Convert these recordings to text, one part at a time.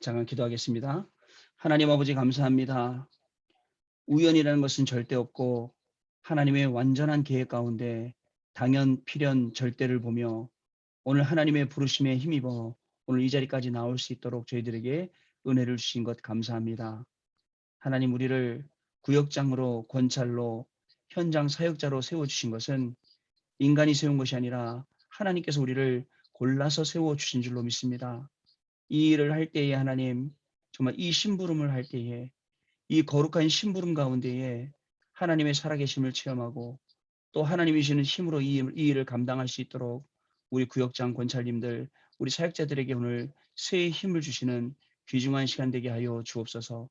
잠깐 기도하겠습니다. 하나님 아버지 감사합니다. 우연이라는 것은 절대 없고 하나님의 완전한 계획 가운데 당연 필연 절대를 보며 오늘 하나님의 부르심에 힘입어 오늘 이 자리까지 나올 수 있도록 저희들에게 은혜를 주신 것 감사합니다. 하나님 우리를 구역장으로 권찰로 현장 사역자로 세워주신 것은 인간이 세운 것이 아니라 하나님께서 우리를 골라서 세워주신 줄로 믿습니다. 이 일을 할 때에 하나님 정말 이 심부름을 할 때에 이 거룩한 심부름 가운데에 하나님의 살아계심을 체험하고 또 하나님이시는 힘으로 이 일을 감당할 수 있도록 우리 구역장 권찰님들 우리 사역자들에게 오늘 새 힘을 주시는 귀중한 시간 되게 하여 주옵소서.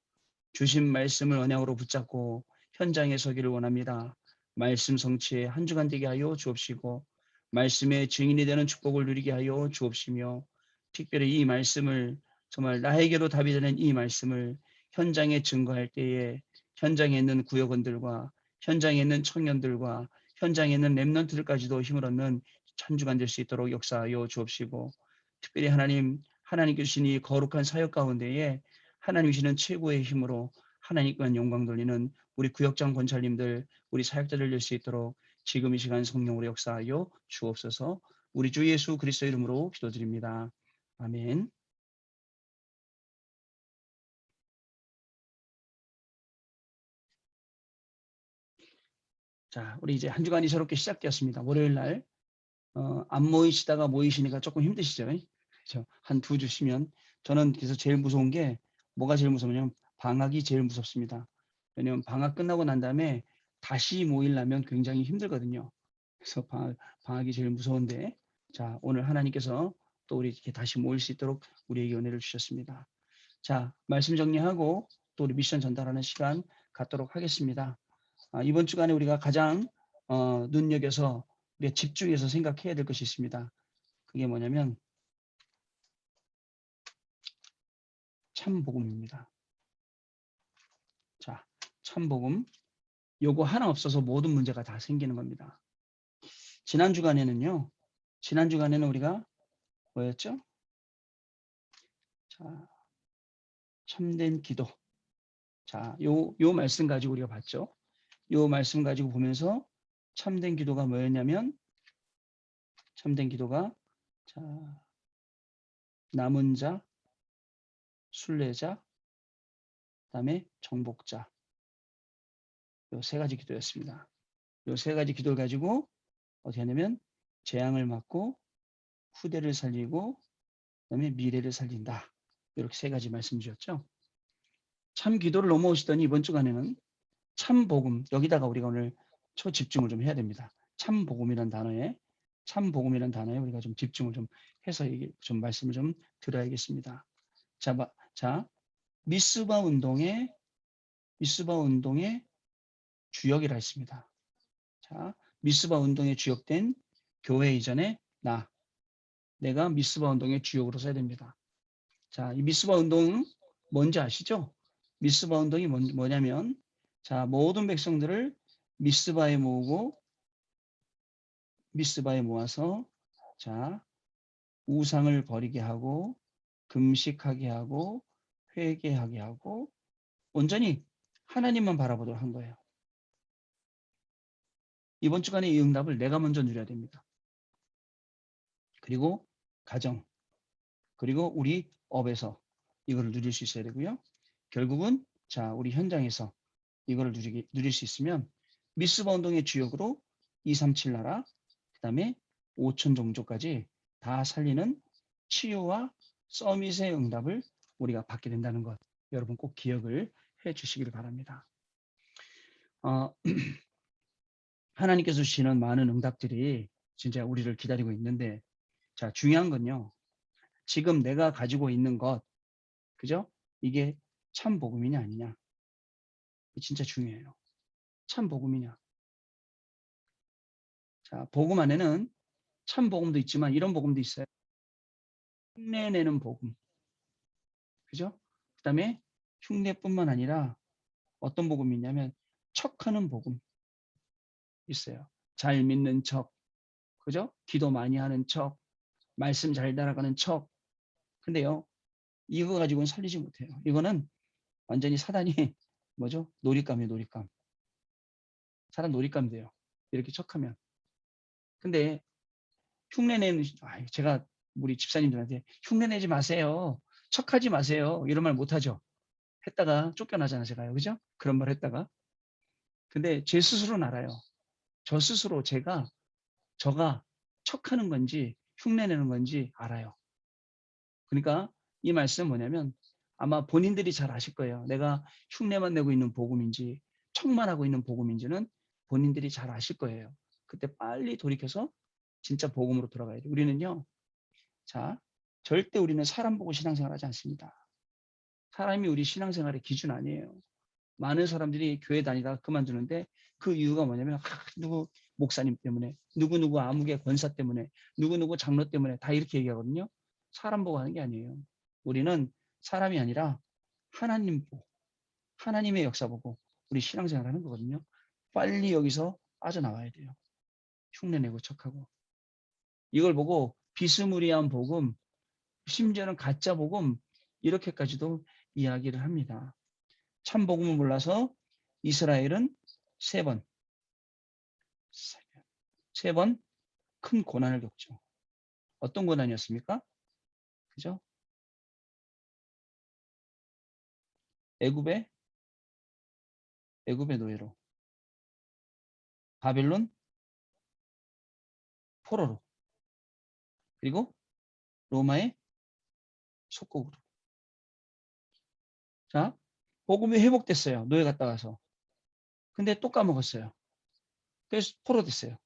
주신 말씀을 언약으로 붙잡고 현장에 서기를 원합니다. 말씀 성취에 한 주간 되게 하여 주옵시고 말씀의 증인이 되는 축복을 누리게 하여 주옵시며 특별히 이 말씀을 정말 나에게로 답이 되는 이 말씀을 현장에 증거할 때에 현장에 있는 구역원들과 현장에 있는 청년들과 현장에 있는 렘넌트들까지도 힘을 얻는 한 주간 될 수 있도록 역사하여 주옵시고 특별히 하나님께 주신 이 거룩한 사역 가운데에 하나님이시는 최고의 힘으로 하나님께 영광 돌리는 우리 구역장 권찰님들 우리 사역자들 될 수 있도록 지금 이 시간 성령으로 역사하여 주옵소서. 우리 주 예수 그리스도 이름으로 기도드립니다. 아멘. 자, 우리 이제 한 주간이 새롭게 시작되었습니다. 월요일 날 안 모이시다가 모이시니까 조금 힘드시죠? 그렇죠? 한 두 주 쉬면 저는 그래서 제일 무서운 게 뭐가 제일 무서우냐면 방학이 제일 무섭습니다. 왜냐면 방학 끝나고 난 다음에 다시 모이려면 굉장히 힘들거든요. 그래서 방학이 제일 무서운데 자, 오늘 하나님께서 또 우리 이렇게 다시 모일 수 있도록 우리에게 은혜를 주셨습니다. 자, 말씀 정리하고 또 우리 미션 전달하는 시간 갖도록 하겠습니다. 이번 주간에 우리가 가장 눈여겨서 우리가 집중해서 생각해야 될 것이 있습니다. 그게 뭐냐면 참복음입니다. 자, 참복음. 요거 하나 없어서 모든 문제가 다 생기는 겁니다. 지난 주간에는 우리가 뭐였죠? 자, 참된 기도. 자, 요 말씀 가지고 우리가 봤죠. 요 말씀 가지고 보면서 참된 기도가 뭐였냐면 참된 기도가 자, 남은 자, 순례자, 그다음에 정복자. 요 세 가지 기도였습니다. 요 세 가지 기도를 가지고 어떻게 하냐면 재앙을 막고 후대를 살리고 그다음에 미래를 살린다. 이렇게 세 가지 말씀 주셨죠. 참 기도를 넘어오시더니 이번 주간에는 참 복음 여기다가 우리가 오늘 초집중을 좀 해야 됩니다. 참 복음이라는 단어에 우리가 좀 집중을 좀 해서 좀 말씀을 좀 드려야겠습니다. 자, 미스바 운동의 주역이라 했습니다. 자, 미스바 운동에 주역된 교회 이전에 내가 미스바 운동의 주역으로 써야 됩니다. 자, 이 미스바 운동 뭔지 아시죠? 미스바 운동이 뭐냐면 자, 모든 백성들을 미스바에 모아서 자, 우상을 버리게 하고 금식하게 하고 회개하게 하고 온전히 하나님만 바라보도록 한 거예요. 이번 주간에 이 응답을 내가 먼저 누려야 됩니다. 그리고 가정, 그리고 우리 업에서 이거를 누릴 수 있어야 되고요. 결국은 자, 우리 현장에서 이거를 누릴 수 있으면 미스바 운동의 주역으로 237 나라, 그 다음에 5천 종족까지 다 살리는 치유와 서밋의 응답을 우리가 받게 된다는 것 여러분 꼭 기억을 해 주시길 바랍니다. 하나님께서 주시는 많은 응답들이 진짜 우리를 기다리고 있는데 자, 중요한 건요. 지금 내가 가지고 있는 것 그죠? 이게 참 복음이냐 아니냐. 진짜 중요해요. 참 복음이냐. 자, 복음 안에는 참 복음도 있지만 이런 복음도 있어요. 흉내내는 복음. 그죠? 그 다음에 흉내뿐만 아니라 어떤 복음이 있냐면 척하는 복음 있어요. 잘 믿는 척. 그죠? 기도 많이 하는 척. 말씀 잘 따라가는 척. 근데요. 이거 가지고는 살리지 못해요. 이거는 완전히 사단이 뭐죠? 놀잇감이에요, 놀잇감. 사단 놀잇감 돼요. 이렇게 척하면. 근데 흉내내는, 제가 우리 집사님들한테 흉내내지 마세요. 척하지 마세요. 이런 말 못하죠. 했다가 쫓겨나잖아, 제가요. 그죠? 그런 말 했다가. 근데 제 스스로는 알아요. 저 스스로 저가 척하는 건지 흉내내는 건지 알아요. 그러니까 이 말씀은 뭐냐면 아마 본인들이 잘 아실 거예요. 내가 흉내만 내고 있는 복음인지 척만 하고 있는 복음인지는 본인들이 잘 아실 거예요. 그때 빨리 돌이켜서 진짜 복음으로 돌아가야 돼요. 우리는요. 자, 절대 우리는 사람 보고 신앙생활 하지 않습니다. 사람이 우리 신앙생활의 기준 아니에요. 많은 사람들이 교회 다니다가 그만두는데 그 이유가 뭐냐면 누구 목사님 때문에, 누구누구 아무개 권사 때문에, 누구누구 장로 때문에 다 이렇게 얘기하거든요. 사람 보고 하는 게 아니에요. 우리는 사람이 아니라 하나님 보고, 하나님의 역사 보고 우리 신앙생활 하는 거거든요. 빨리 여기서 빠져나와야 돼요. 흉내내고 척하고. 이걸 보고 비스무리한 복음, 심지어는 가짜 복음 이렇게까지도 이야기를 합니다. 참 복음을 몰라서 이스라엘은 세 번 큰 고난을 겪죠. 어떤 고난이었습니까? 그죠? 애굽의 노예로, 바벨론 포로로, 그리고 로마의 속국으로. 자, 복음이 회복됐어요. 노예 갔다 와서. 근데 또 까먹었어요. 그래서 포로 됐어요.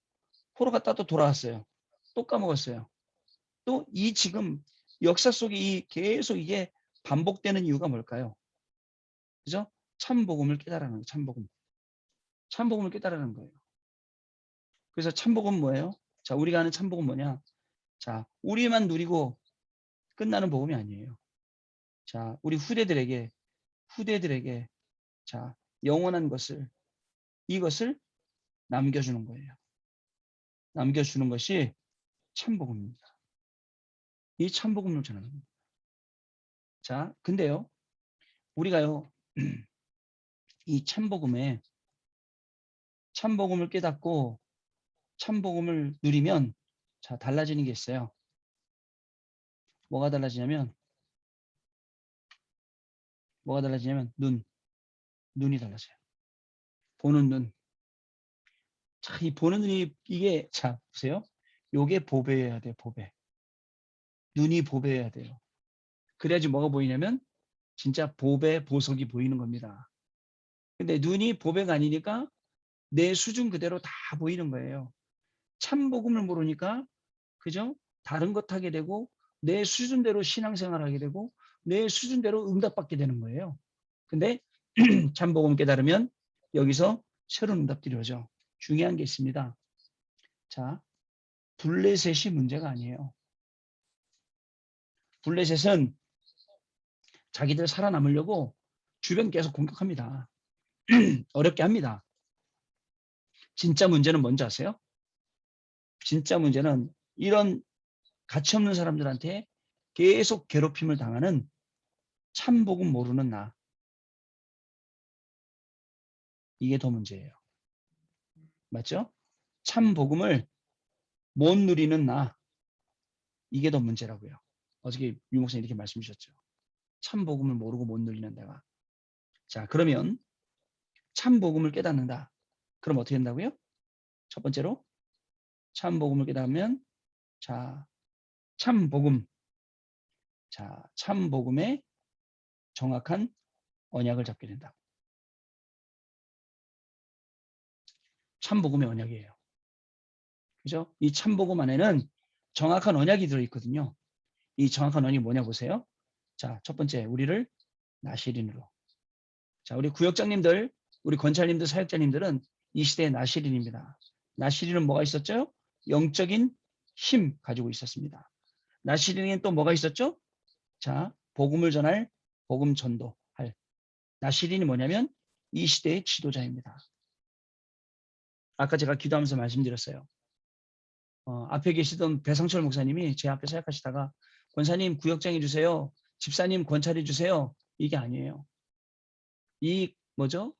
포로 갔다 또 돌아왔어요. 또 까먹었어요. 또 이 지금 역사 속에 계속 이게 반복되는 이유가 뭘까요? 그죠? 참복음을 깨달아는 거예요. 참복음. 참복음을 깨달아는 거예요. 그래서 참복음 뭐예요? 자, 우리가 아는 참복음 뭐냐? 자, 우리만 누리고 끝나는 복음이 아니에요. 자, 우리 후대들에게 자, 영원한 이것을 남겨주는 거예요. 남겨주는 것이 참복음입니다. 이 참복음을 전하는 겁니다. 자, 근데요, 우리가요, 이 참복음을 깨닫고 참복음을 누리면 자, 달라지는 게 있어요. 뭐가 달라지냐면 눈이 달라져요. 보는 눈. 자, 이 보는 눈이 이게 자, 보세요. 요게 보배여야 돼요, 보배. 눈이 보배여야 돼요. 그래야지 뭐가 보이냐면 진짜 보배, 보석이 보이는 겁니다. 근데 눈이 보배가 아니니까 내 수준 그대로 다 보이는 거예요. 참복음을 모르니까 그죠? 다른 것 하게 되고 내 수준대로 신앙생활 하게 되고 내 수준대로 응답받게 되는 거예요. 근데 참복음 깨달으면 여기서 새로운 응답들이 오죠. 중요한 게 있습니다. 자, 블레셋이 문제가 아니에요. 블레셋은 자기들 살아남으려고 주변 계속 공격합니다. 어렵게 합니다. 진짜 문제는 뭔지 아세요? 진짜 문제는 이런 가치 없는 사람들한테 계속 괴롭힘을 당하는 참복음 모르는 나. 이게 더 문제예요. 맞죠? 참복음을 못 누리는 나. 이게 더 문제라고요. 어저께 유 목사님 이렇게 말씀 주셨죠. 참복음을 모르고 못 누리는 내가. 자, 그러면 참복음을 깨닫는다. 그럼 어떻게 된다고요? 첫 번째로 참복음을 깨닫으면 자, 참복음. 자, 참복음의 정확한 언약을 잡게 된다. 참복음의 언약이에요. 그죠? 이 참복음 안에는 정확한 언약이 들어있거든요. 이 정확한 언약이 뭐냐 보세요. 자, 첫 번째, 우리를 나시린으로. 자, 우리 구역장님들, 우리 권찰님들, 사역자님들은 이 시대의 나시린입니다. 나시린은 뭐가 있었죠? 영적인 힘 가지고 있었습니다. 나시린에는 또 뭐가 있었죠? 자, 복음을 전할, 복음 전도할. 나시린이 뭐냐면 이 시대의 지도자입니다. 아까 제가 기도하면서 말씀드렸어요. 앞에 계시던 배상철 목사님이 제 앞에 사역하시다가 권사님 구역장 해주세요. 집사님 권찰해 주세요. 이게 아니에요. 이 뭐죠?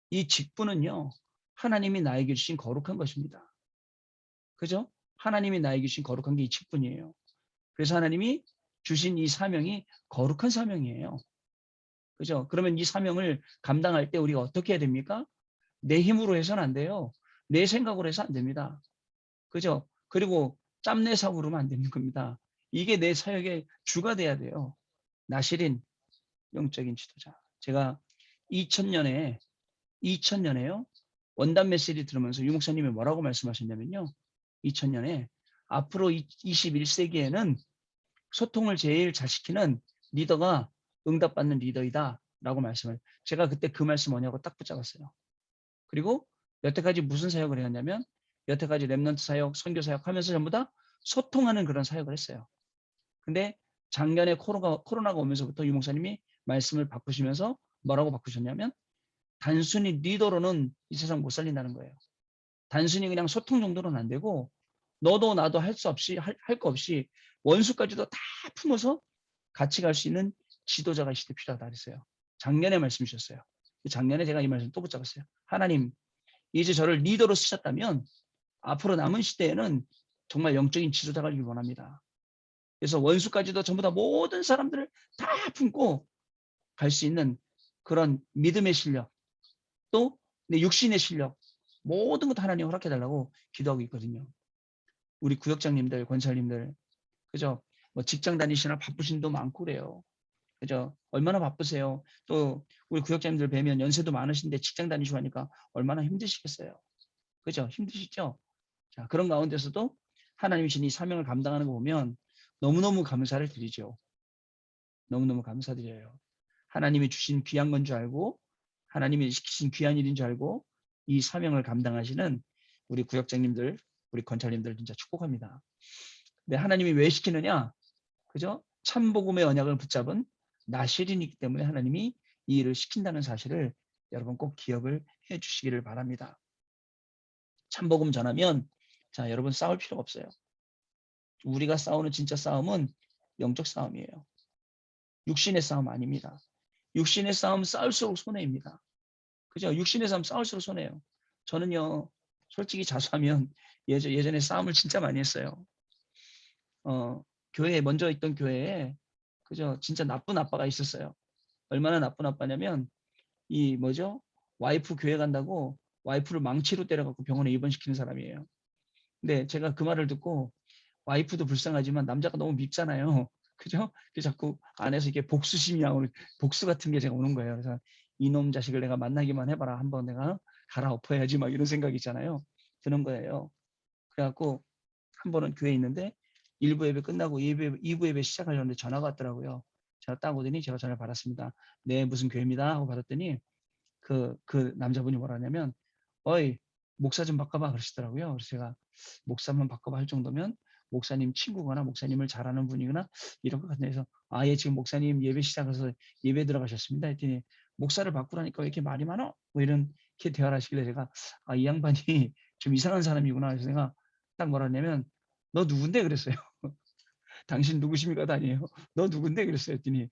이 직분은요. 하나님이 나에게 주신 거룩한 것입니다. 그죠? 하나님이 나에게 주신 거룩한 게 이 직분이에요. 그래서 하나님이 주신 이 사명이 거룩한 사명이에요. 그죠? 그러면 이 사명을 감당할 때 우리가 어떻게 해야 됩니까? 내 힘으로 해서는 안 돼요. 내 생각으로 해서 안 됩니다. 그죠? 그리고 짬내 사고 그러면 안 되는 겁니다. 이게 내 사역의 주가 돼야 돼요. 나실인 영적인 지도자. 제가 2000년에요. 원단 메시지 들으면서 유 목사님이 뭐라고 말씀하셨냐면요. 2000년에 앞으로 21세기에는 소통을 제일 잘 시키는 리더가 응답받는 리더이다 라고 말씀을, 제가 그때 그 말씀 뭐냐고 딱 붙잡았어요. 그리고 여태까지 무슨 사역을 해왔냐면 여태까지 랩넌트 사역, 선교 사역 하면서 전부 다 소통하는 그런 사역을 했어요. 근데 작년에 코로나가 오면서부터 유 목사님이 말씀을 바꾸시면서 뭐라고 바꾸셨냐면 단순히 리더로는 이 세상 못 살린다는 거예요. 단순히 그냥 소통 정도로는 안 되고 너도 나도 할 거 없이 원수까지도 다 품어서 같이 갈 수 있는 지도자가 이 시대에 필요하다 그랬어요. 작년에 말씀 주셨어요. 작년에 제가 이 말씀 또 붙잡았어요. 하나님, 이제 저를 리더로 쓰셨다면 앞으로 남은 시대에는 정말 영적인 지도자가 되길 원합니다. 그래서 원수까지도 전부 다 모든 사람들을 다 품고 갈 수 있는 그런 믿음의 실력, 또 내 육신의 실력, 모든 것 하나님 허락해 달라고 기도하고 있거든요. 우리 구역장님들, 권사님들, 그죠? 뭐 직장 다니시나 바쁘신 분도 많고 그래요. 그죠? 얼마나 바쁘세요. 또 우리 구역장님들 뵈면 연세도 많으신데 직장 다니시고 하니까 얼마나 힘드시겠어요. 그죠? 힘드시죠? 자, 그런 가운데서도 하나님이 주신 이 사명을 감당하는 거 보면 너무너무 감사를 드리죠. 너무너무 감사드려요. 하나님이 주신 귀한 건 줄 알고 하나님이 시키신 귀한 일인 줄 알고 이 사명을 감당하시는 우리 구역장님들, 우리 건찰님들 진짜 축복합니다. 근데 하나님이 왜 시키느냐? 그죠? 참복음의 언약을 붙잡은 나실인이기 때문에 하나님이 이 일을 시킨다는 사실을 여러분 꼭 기억을 해 주시기를 바랍니다. 참복음 전하면 자, 여러분 싸울 필요가 없어요. 우리가 싸우는 진짜 싸움은 영적 싸움이에요. 육신의 싸움 아닙니다. 육신의 싸움 싸울수록 손해입니다. 그죠? 육신의 싸움 싸울수록 손해요. 저는요, 솔직히 자수하면 예전에 싸움을 진짜 많이 했어요. 교회에 먼저 있던 교회에 그죠? 진짜 나쁜 아빠가 있었어요. 얼마나 나쁜 아빠냐면 이 뭐죠? 와이프 교회 간다고 와이프를 망치로 때려갖고 병원에 입원시키는 사람이에요. 근데 제가 그 말을 듣고 와이프도 불쌍하지만 남자가 너무 밉잖아요. 그죠? 그래서 자꾸 안에서 이게 복수심이 나오는, 복수 같은 게 제가 오는 거예요. 그래서 이놈 자식을 내가 만나기만 해봐라. 한번 내가 갈아엎어야지 막 이런 생각 있잖아요. 드는 거예요. 그래갖고 한 번은 교회에 있는데 1부 예배 끝나고 2부 예배 시작하려는데 전화가 왔더라고요. 제가 딱 오더니 제가 전화를 받았습니다. 네, 무슨 교회입니다 하고 받았더니 그 남자분이 뭐라 하냐면 어이 목사 좀 바꿔봐 그러시더라고요. 그래서 제가 목사만 바꿔봐 할 정도면 목사님 친구거나 목사님을 잘 아는 분이거나 이런 것 같네. 해서 예, 지금 목사님 예배 시작해서 예배 들어가셨습니다 했더니 목사를 바꾸라니까 왜 이렇게 말이 많어? 뭐 이렇게 대화를 하시길래 제가 이 양반이 좀 이상한 사람이구나. 그래서 제가 딱 뭐라 했냐면 너 누군데 그랬어요. 당신 누구십니까도 아니에요. 너 누군데 그랬어요 했더니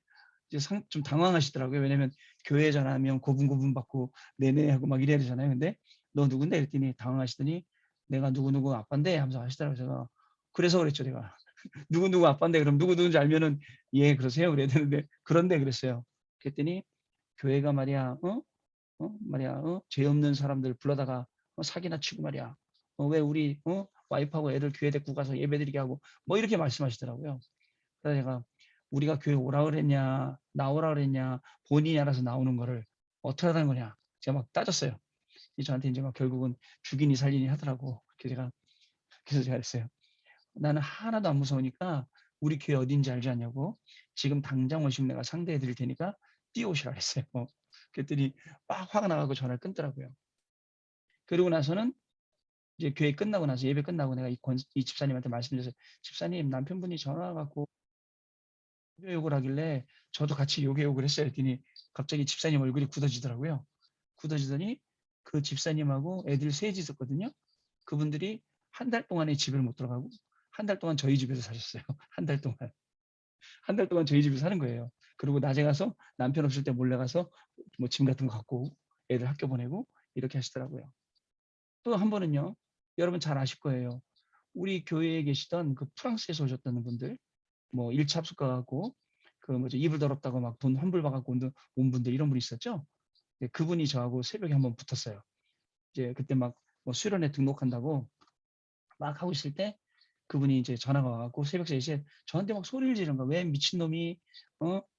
이제 좀 당황하시더라고요. 왜냐면 교회 전화하면 고분고분 받고 네네 하고 막 이래야 되잖아요. 근데 너 누군데 그랬더니 당황하시더니 내가 누구누구 아빠인데 하면서 하시더라고요. 제가 그래서 그랬죠. 내가 누구누구 아빠인데 그럼 누구누구인지 알면은 예 그러세요 그래야 되는데 그런데 그랬어요. 그랬더니 교회가 말이야 죄 없는 사람들 불러다가 사기나 치고 말이야 왜 우리 와이프하고 애들 교회 데리고 가서 예배드리게 하고 뭐 이렇게 말씀하시더라고요. 그래서 제가 우리가 교회 오라 그랬냐 나오라 그랬냐 본인이 알아서 나오는 거를 어떻게 하는 거냐 제가 막 따졌어요. 저한테 이제 막 결국은 죽이니 살리니 하더라고. 그래서 제가 그랬어요. 나는 하나도 안 무서우니까 우리 교회 어딘지 알지 않냐고. 지금 당장 오시면 내가 상대해 드릴 테니까 뛰어오시라 그랬어요. 그랬더니 막 화가 나가고 전화를 끊더라고요. 그러고 나서는 이제 교회 끝나고 나서 예배 끝나고 내가 이 집사님한테 말씀드렸어요. 집사님 남편분이 전화 갖고 욕을 하길래 저도 같이 욕을 했어요. 했더니 갑자기 집사님 얼굴이 굳어지더라고요. 굳어지더니 그 집사님하고 애들 셋이 있었거든요. 그분들이 한 달 동안에 집을 못 들어가고 한 달 동안 저희 집에서 사셨어요. 한 달 동안. 한 달 동안 저희 집에서 사는 거예요. 그리고 낮에 가서 남편 없을 때 몰래 가서 뭐 짐 같은 거 갖고 애들 학교 보내고 이렇게 하시더라고요. 또 한 번은요. 여러분 잘 아실 거예요. 우리 교회에 계시던 그 프랑스에서 오셨던 분들 뭐 1차 합숙 가 갖고 그 뭐죠 이불 더럽다고 막 돈 환불 받아 갖고 온 분들 이런 분이 있었죠. 네, 그분이 저하고 새벽에 한번 붙었어요. 이제 그때 막 뭐 수련회 등록한다고 막 하고 있을 때 그분이 이제 전화가 와 갖고 새벽 3시에 저한테 막 소리를 지르는 거야. "왜 미친놈이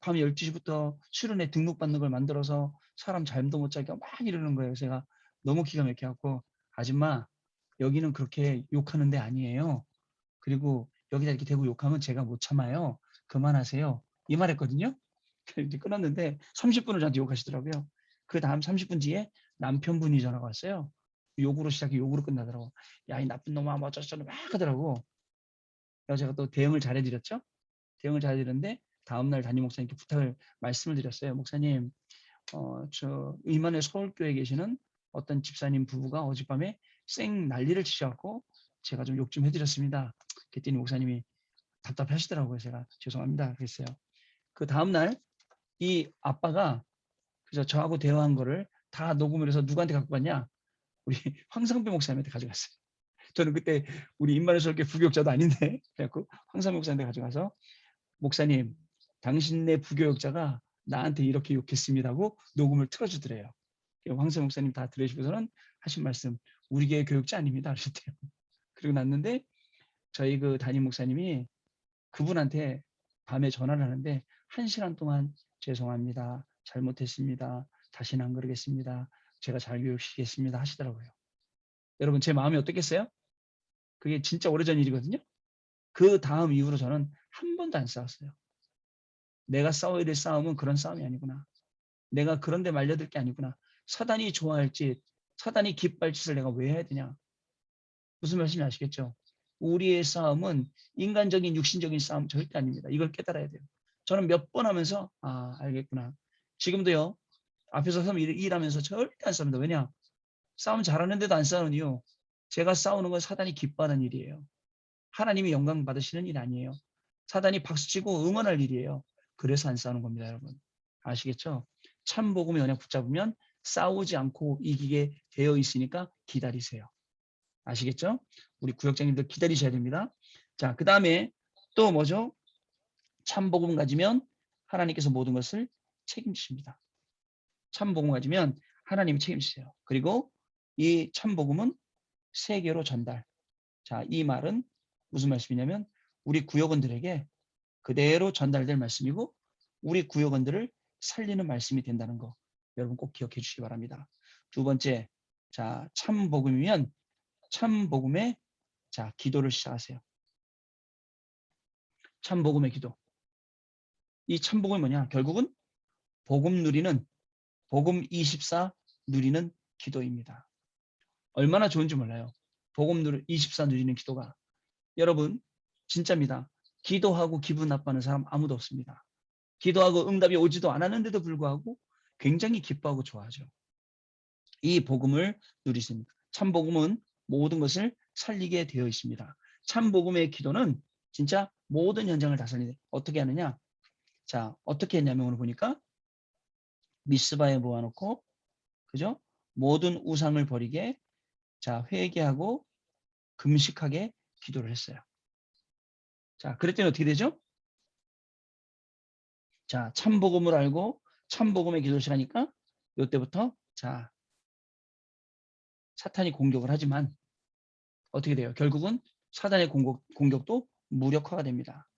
밤 12시부터 수련회 등록받는 걸 만들어서 사람 잠도 못 자게." 막 이러는 거예요. 제가 너무 기가 막혀 갖고 "아줌마 여기는 그렇게 욕하는 데 아니에요. 그리고 여기다 이렇게 대고 욕하면 제가 못 참아요. 그만하세요." 이 말했거든요. 그래서 이제 끊었는데 30분을 저한테 욕하시더라고요. 그다음 30분 뒤에 남편분이 전화가 왔어요. 욕으로 시작해 욕으로 끝나더라고. "야 이 나쁜 놈아." 뭐 어쩌고저쩌고 막 하더라고. 그래서 제가 또 대응을 잘해 드렸죠. 대응을 잘해 드렸는데 다음날 담임 목사님께 부탁을 말씀을 드렸어요. "목사님 저 의만의 서울교회에 계시는 어떤 집사님 부부가 어젯밤에 쌩 난리를 치셔 갖고 제가 좀 욕 좀 해 드렸습니다." 그랬더니 목사님이 답답해 하시더라고요. 제가 "죄송합니다." 그랬어요. 그다음 날 이 아빠가 그래서 저하고 대화한 거를 다 녹음을 해서 누구한테 갖고 갔냐? 우리 황상배 목사님한테 가져갔어요. 저는 그때 우리 임마누엘 설교 부교육자도 아닌데 그래 갖고 황상배 목사님한테 가져가서 "목사님 당신네 부교육자가 나한테 이렇게 욕했습니다."고 녹음을 틀어 주더래요. 황상배 목사님 다 들으시고서는 하신 말씀 "우리 교회 교육자 아닙니다." 하셨대요. 그러고 났는데 저희 그 담임 목사님이 그분한테 밤에 전화를 하는데 1시간 동안 "죄송합니다. 잘못했습니다. 다시는 안 그러겠습니다. 제가 잘 교육시키겠습니다." 하시더라고요. 여러분 제 마음이 어떻겠어요? 그게 진짜 오래전 일이거든요. 그다음 이후로 저는 한 번도 안 싸웠어요. 내가 싸워야 될 싸움은 그런 싸움이 아니구나. 내가 그런 데 말려들 게 아니구나. 사단이 좋아할 짓, 사단이 기뻐할 짓을 내가 왜 해야 되냐. 무슨 말씀인지 아시겠죠? 우리의 싸움은 인간적인 육신적인 싸움 절대 아닙니다. 이걸 깨달아야 돼요. 저는 몇 번 하면서 알겠구나. 지금도요. 앞에 서서 일하면서 절대 안 싸웁니다. 왜냐? 싸움 잘하는데도 안 싸우는 이유. 제가 싸우는 건 사단이 기뻐하는 일이에요. 하나님이 영광 받으시는 일 아니에요. 사단이 박수치고 응원할 일이에요. 그래서 안 싸우는 겁니다, 여러분. 아시겠죠? 참 복음의 언약 붙잡으면 싸우지 않고 이기게 되어 있으니까 기다리세요. 아시겠죠? 우리 구역장님들 기다리셔야 됩니다. 자, 그다음에 또 뭐죠? 참 복음 가지면 하나님께서 모든 것을 책임지십니다. 참 복음 가지면 하나님이 책임지세요. 그리고 이 참 복음은 세계로 전달. 자, 이 말은 무슨 말씀이냐면 우리 구역원들에게 그대로 전달될 말씀이고 우리 구역원들을 살리는 말씀이 된다는 거 여러분 꼭 기억해 주시기 바랍니다. 두 번째, 자, 참 복음이면 참 복음의 자, 기도를 시작하세요. 참 복음의 기도. 이 참 복음이 뭐냐? 결국은 복음 누리는 복음 24 누리는 기도입니다. 얼마나 좋은지 몰라요. 복음 24 누리는 기도가. 여러분 진짜입니다. 기도하고 기분 나빠하는 사람 아무도 없습니다. 기도하고 응답이 오지도 않았는데도 불구하고 굉장히 기뻐하고 좋아하죠. 이 복음을 누리십니다. 참 복음은 모든 것을 살리게 되어 있습니다. 참 복음의 기도는 진짜 모든 현장을 다 살리네. 어떻게 하느냐? 자, 어떻게 했냐면 오늘 보니까 미스바에 모아놓고 그죠? 모든 우상을 버리게 자 회개하고 금식하게 기도를 했어요. 자, 그랬더니 어떻게 되죠? 자, 참복음을 알고 참복음의 기도를 시작하니까 이때부터 자 사탄이 공격을 하지만 어떻게 돼요? 결국은 사단의 공격도 무력화가 됩니다.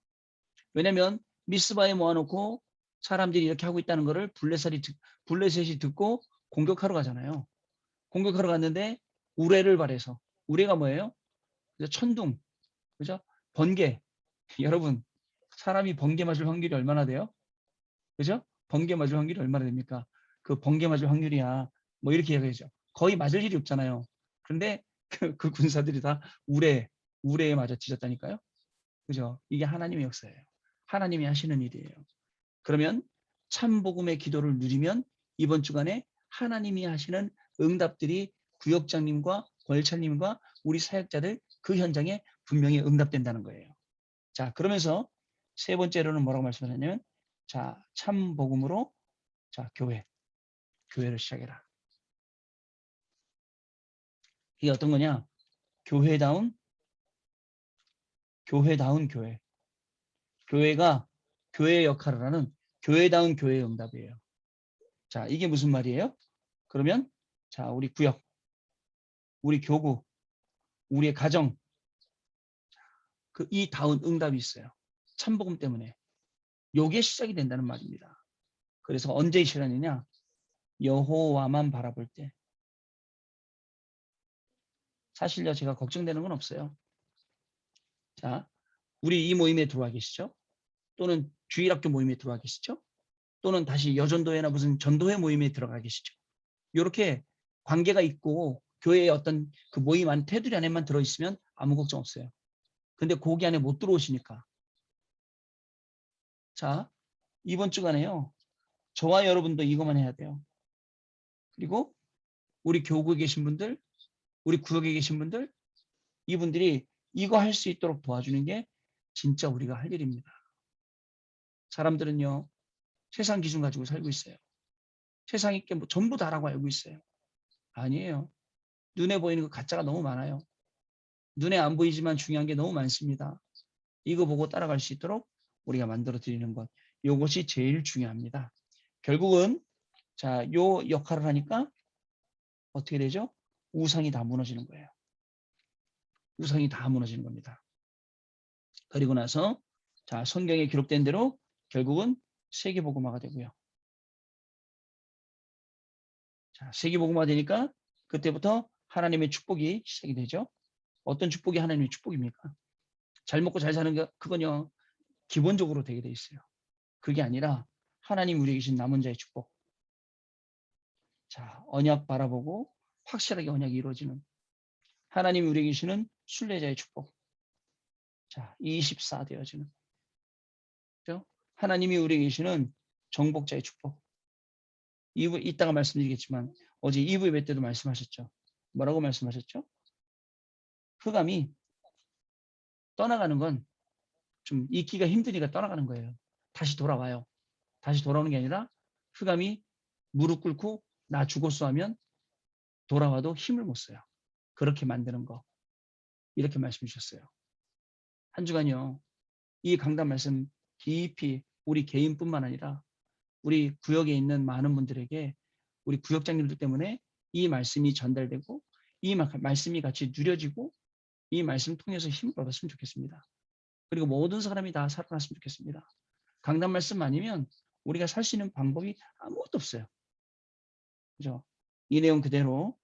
왜냐하면 미스바에 모아놓고 사람들이 이렇게 하고 있다는 것을 블레셋이 듣고 공격하러 가잖아요. 공격하러 갔는데 우레를 발해서 우레가 뭐예요? 천둥, 그죠? 번개. 여러분 사람이 번개 맞을 확률이 얼마나 돼요? 그죠? 번개 맞을 확률이 얼마나 됩니까? 그 번개 맞을 확률이야. 뭐 이렇게 얘기하죠. 거의 맞을 일이 없잖아요. 그런데 그 군사들이 다 우레에 맞아 뒤졌다니까요. 그죠? 이게 하나님의 역사예요. 하나님이 하시는 일이에요. 그러면 참복음의 기도를 누리면 이번 주간에 하나님이 하시는 응답들이 구역장님과 권일찬님과 우리 사역자들 그 현장에 분명히 응답된다는 거예요. 자, 그러면서 세 번째로는 뭐라고 말씀하셨냐면 자, 참 복음으로 자, 교회를 시작해라. 이게 어떤 거냐? 교회다운 교회. 교회가 교회의 역할을 하는 교회다운 교회의 응답이에요. 자, 이게 무슨 말이에요? 그러면 자, 우리 구역, 우리 교구, 우리의 가정, 이 다운 응답이 있어요. 참복음 때문에. 요게 시작이 된다는 말입니다. 그래서 언제 실현이냐? 여호와만 바라볼 때. 사실요, 제가 걱정되는 건 없어요. 자, 우리 이 모임에 들어와 계시죠? 또는 주일학교 모임에 들어와 계시죠? 또는 다시 여전도회나 무슨 전도회 모임에 들어가 계시죠? 이렇게 관계가 있고 교회의 어떤 그 모임 안 테두리 안에만 들어있으면 아무 걱정 없어요. 근데 거기 안에 못 들어오시니까. 자, 이번 주간에요. 저와 여러분도 이것만 해야 돼요. 그리고 우리 교구에 계신 분들, 우리 구역에 계신 분들, 이분들이 이거 할 수 있도록 도와주는 게 진짜 우리가 할 일입니다. 사람들은요, 세상 기준 가지고 살고 있어요. 세상이 게 뭐 전부 다라고 알고 있어요. 아니에요. 눈에 보이는 거 가짜가 너무 많아요. 눈에 안 보이지만 중요한 게 너무 많습니다. 이거 보고 따라갈 수 있도록 우리가 만들어 드리는 것. 이것이 제일 중요합니다. 결국은 자, 요 역할을 하니까 어떻게 되죠? 우상이 다 무너지는 거예요. 우상이 다 무너지는 겁니다. 그리고 나서 자, 성경에 기록된 대로 결국은 세계복음화가 되고요. 자, 세계복음화 되니까 그때부터 하나님의 축복이 시작이 되죠. 어떤 축복이 하나님의 축복입니까? 잘 먹고 잘 사는 게 그건요. 기본적으로 되게 돼 있어요. 그게 아니라 하나님 우리에게 주신 남은 자의 축복. 자, 언약 바라보고 확실하게 언약이 이루어지는 하나님 우리에게 주시는 순례자의 축복. 자, 24 되어지는. 그렇죠? 하나님이 우리에게 주시는 정복자의 축복. 이따가 말씀드리겠지만 어제 2부 예배 때도 말씀하셨죠. 뭐라고 말씀하셨죠? 흑암이 떠나가는 건 좀 잊기가 힘드니까 떠나가는 거예요. 다시 돌아와요. 다시 돌아오는 게 아니라 흑암이 무릎 꿇고 나 죽었어 하면 돌아와도 힘을 못 써요. 그렇게 만드는 거. 이렇게 말씀 주셨어요. 한 주간요. 이 강단 말씀 깊이 우리 개인뿐만 아니라 우리 구역에 있는 많은 분들에게 우리 구역장님들 때문에 이 말씀이 전달되고 이 말씀이 같이 누려지고 이 말씀 통해서 힘을 얻었으면 좋겠습니다. 그리고 모든 사람이 다 살아났으면 좋겠습니다. 강단 말씀 아니면 우리가 살 수 있는 방법이 아무것도 없어요. 그죠? 이 내용 그대로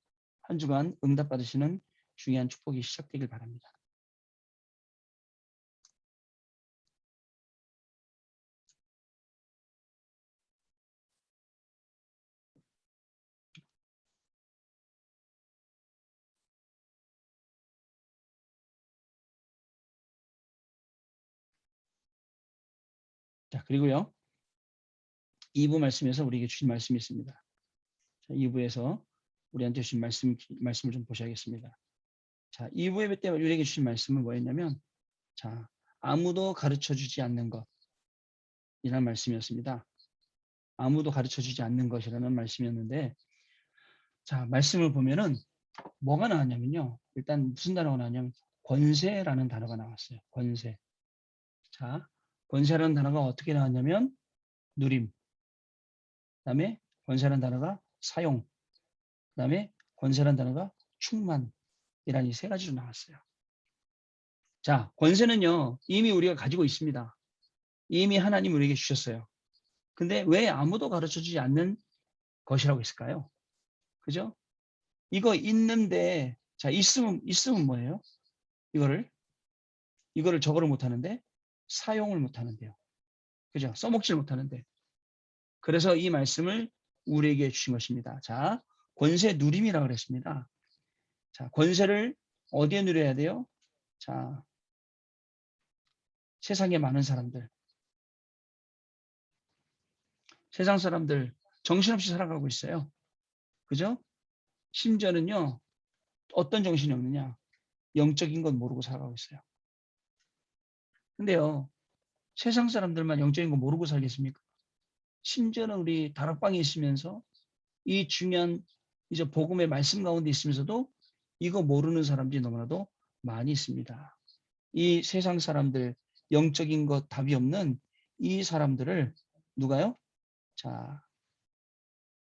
한 주간 응답받으시는 중요한 축복이 시작되길 바랍니다. 자, 그리고요. 2부 말씀에서 우리에게 주신 말씀이 있습니다. 자, 2부에서 우리한테 주신 말씀을 좀 보셔야겠습니다. 자, 2부 예배 때 우리에게 주신 말씀은 뭐였냐면, 자, 아무도 가르쳐 주지 않는 것, 이라는 말씀이었습니다. 아무도 가르쳐 주지 않는 것이라는 말씀이었는데, 자, 말씀을 보면은 뭐가 나왔냐면요. 일단 무슨 단어가 나왔냐면, 권세라는 단어가 나왔어요. 권세. 자, 권세라는 단어가 어떻게 나왔냐면, 누림. 그다음에 권세라는 단어가 사용. 그다음에 권세라는 단어가 충만. 이란 이 세 가지로 나왔어요. 자, 권세는요, 이미 우리가 가지고 있습니다. 이미 하나님 우리에게 주셨어요. 근데 왜 아무도 가르쳐 주지 않는 것이라고 했을까요? 그죠? 이거 있는데, 자, 있으면 뭐예요? 이거를 저거를 못 하는데, 사용을 못 하는데요. 그죠? 써먹지를 못하는데. 그래서 이 말씀을 우리에게 주신 것입니다. 자, 권세 누림이라고 그랬습니다. 자, 권세를 어디에 누려야 돼요? 자, 세상에 많은 사람들. 세상 사람들 정신없이 살아가고 있어요. 그죠? 심지어는요, 어떤 정신이 없느냐? 영적인 건 모르고 살아가고 있어요. 근데요, 세상 사람들만 영적인 거 모르고 살겠습니까? 심지어는 우리 다락방에 있으면서 이 중요한 이제 복음의 말씀 가운데 있으면서도 이거 모르는 사람들이 너무나도 많이 있습니다. 이 세상 사람들, 영적인 것 답이 없는 이 사람들을 누가요? 자,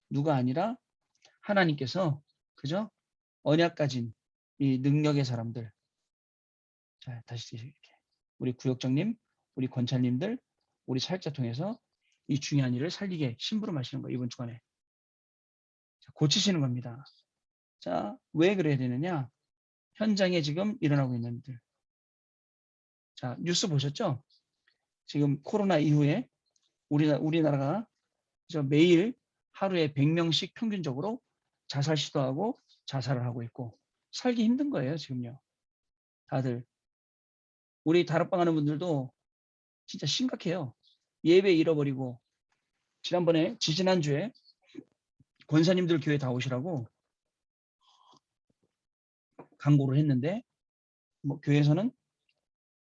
누가 아니라 하나님께서, 그죠? 언약 가진 이 능력의 사람들. 자, 다시 이렇게. 우리 구역장님, 우리 권찰님들, 우리 사역자 통해서 이 중요한 일을 살리게 심부름하시는 거예요. 이번 주간에. 자, 고치시는 겁니다. 자, 왜 그래야 되느냐? 현장에 지금 일어나고 있는 일들. 자, 뉴스 보셨죠? 지금 코로나 이후에 우리나라가 매일 하루에 100명씩 평균적으로 자살 시도하고 자살을 하고 있고 살기 힘든 거예요, 지금요. 다들. 우리 다락방 하는 분들도 진짜 심각해요. 예배 잃어버리고 지난주에 권사님들 교회 다 오시라고 광고를 했는데 뭐 교회에서는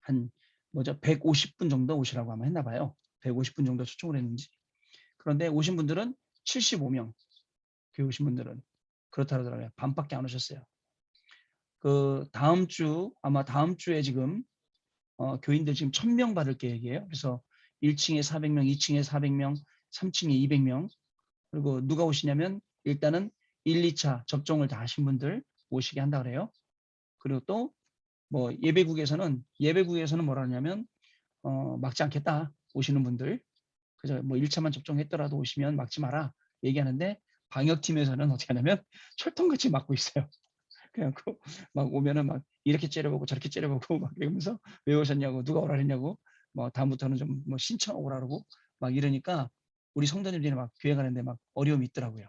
한 150분 정도 오시라고 아마 했나 봐요. 150분 정도 초청을 했는지. 그런데 오신 분들은 75명. 교회 오신 분들은 그렇다 그러더라고요. 반밖에 안 오셨어요. 아마 다음 주에 지금 교인들 지금 1000명 받을 계획이에요. 그래서 1층에 400명, 2층에 400명, 3층에 200명. 그리고 누가 오시냐면 일단은 1, 2차 접종을 다 하신 분들 오시게 한다 그래요. 그리고 또 뭐 예배국에서는 뭐라 하냐면 막지 않겠다. 오시는 분들. 그죠? 뭐 1차만 접종했더라도 오시면 막지 마라. 얘기하는데 방역팀에서는 어떻게 하냐면 철통같이 막고 있어요. 그래갖고 막 오면은 막 이렇게 째려보고 저렇게 째려보고 막 이러면서 왜 오셨냐고 누가 오라 했냐고 뭐 다음부터는 좀 뭐 신청 오라 그러고 막 이러니까 우리 성도님들이 막 교회 가는데 막 어려움이 있더라고요.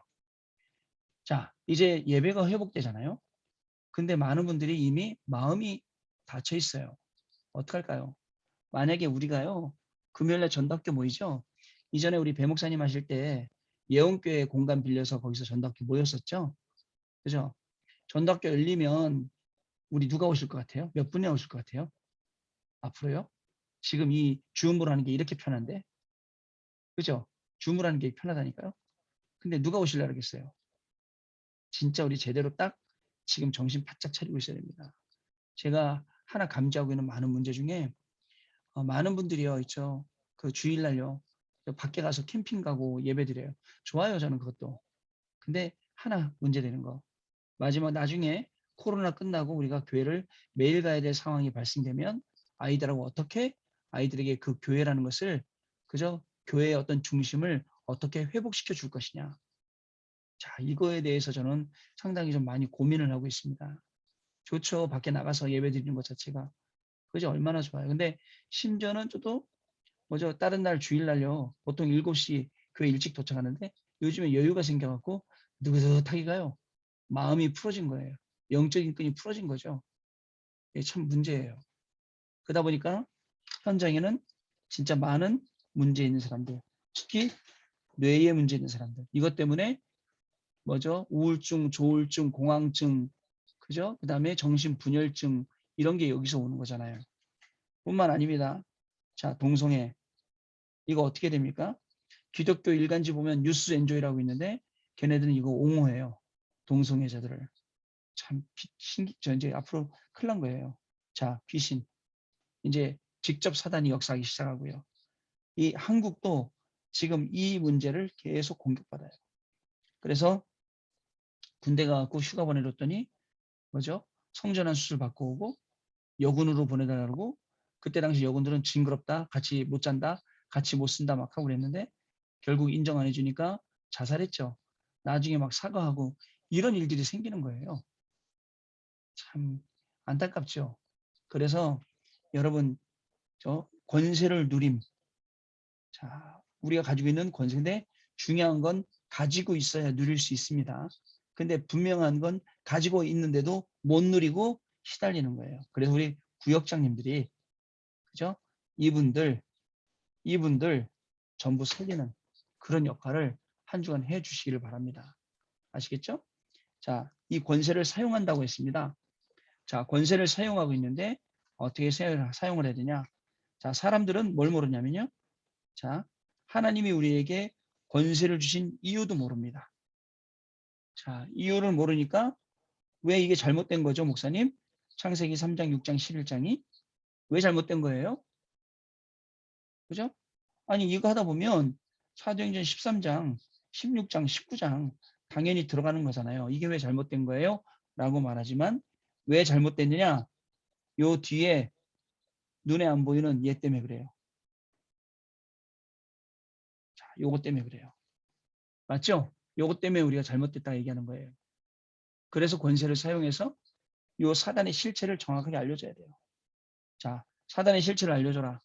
자, 이제 예배가 회복되잖아요. 근데 많은 분들이 이미 마음이 닫혀 있어요. 어떡할까요? 만약에 우리가요, 금요일날 전도학교 모이죠? 이전에 우리 배 목사님 하실 때 예원교회 공간 빌려서 거기서 전도학교 모였었죠? 그죠? 전도학교 열리면 우리 누가 오실 것 같아요? 몇 분이 오실 것 같아요? 앞으로요? 지금 이 줌으로 하는 게 이렇게 편한데? 그죠? 줌으로 하는 게 편하다니까요? 근데 누가 오시려고 그러겠어요? 진짜 우리 제대로 딱 지금 정신 바짝 차리고 있어야 됩니다. 제가 하나 감지하고 있는 많은 문제 중에 많은 분들이요, 있죠. 그 주일날요, 밖에 가서 캠핑 가고 예배 드려요. 좋아요, 저는 그것도. 근데 하나 문제되는 거. 마지막 나중에 코로나 끝나고 우리가 교회를 매일 가야 될 상황이 발생되면 아이들하고 어떻게 아이들에게 그 교회라는 것을 그저 교회의 어떤 중심을 어떻게 회복시켜 줄 것이냐. 자, 이거에 대해서 저는 상당히 좀 많이 고민을 하고 있습니다. 좋죠. 밖에 나가서 예배 드리는 것 자체가. 그죠? 얼마나 좋아요. 근데 심지어는 또 다른 날 주일날요. 보통 7시 교회 일찍 도착하는데 요즘에 여유가 생겨갖고 느긋하게 가요. 마음이 풀어진 거예요. 영적인 끈이 풀어진 거죠. 이게 참 문제예요. 그러다 보니까 현장에는 진짜 많은 문제 있는 사람들, 특히 뇌에 문제 있는 사람들. 이것 때문에 우울증, 조울증, 공황증, 그죠? 그 다음에 정신분열증 이런 게 여기서 오는 거잖아요. 뿐만 아닙니다. 자, 동성애. 이거 어떻게 됩니까? 기독교 일간지 보면 뉴스 엔조이라고 있는데 걔네들은 이거 옹호해요. 동성애자들을. 참 저 이제 앞으로 큰일 난 거예요. 자, 귀신. 이제 직접 사단이 역사하기 시작하고요. 이 한국도 지금 이 문제를 계속 공격받아요. 그래서 군대 가갖고 휴가 보내줬더니 성전환 수술 받고 오고 여군으로 보내달라고 그때 당시 여군들은 징그럽다, 같이 못 잔다, 같이 못 쓴다 막 하고 그랬는데 결국 인정 안 해주니까 자살했죠. 나중에 막 사과하고 이런 일들이 생기는 거예요. 참 안타깝죠. 그래서 여러분 권세를 누림. 자, 우리가 가지고 있는 권세인데 중요한 건 가지고 있어야 누릴 수 있습니다. 근데 분명한 건 가지고 있는데도 못 누리고 시달리는 거예요. 그래서 우리 구역장님들이 그죠? 이분들 전부 살리는 그런 역할을 한 주간 해 주시기를 바랍니다. 아시겠죠? 자, 이 권세를 사용한다고 했습니다. 자, 권세를 사용하고 있는데 어떻게 사용을 해야 되냐? 자, 사람들은 뭘 모르냐면요. 자, 하나님이 우리에게 권세를 주신 이유도 모릅니다. 자, 이유를 모르니까 왜 이게 잘못된 거죠, 목사님? 창세기 3장, 6장, 11장이 왜 잘못된 거예요? 그죠? 아니, 이거 하다 보면 사도행전 13장, 16장, 19장 당연히 들어가는 거잖아요. 이게 왜 잘못된 거예요? 라고 말하지만 왜 잘못됐느냐? 요 뒤에 눈에 안 보이는 얘 때문에 그래요. 자, 요거 때문에 그래요. 맞죠? 요거 때문에 우리가 잘못됐다 얘기하는 거예요. 그래서 권세를 사용해서 요 사단의 실체를 정확하게 알려줘야 돼요. 자, 사단의 실체를 알려줘라.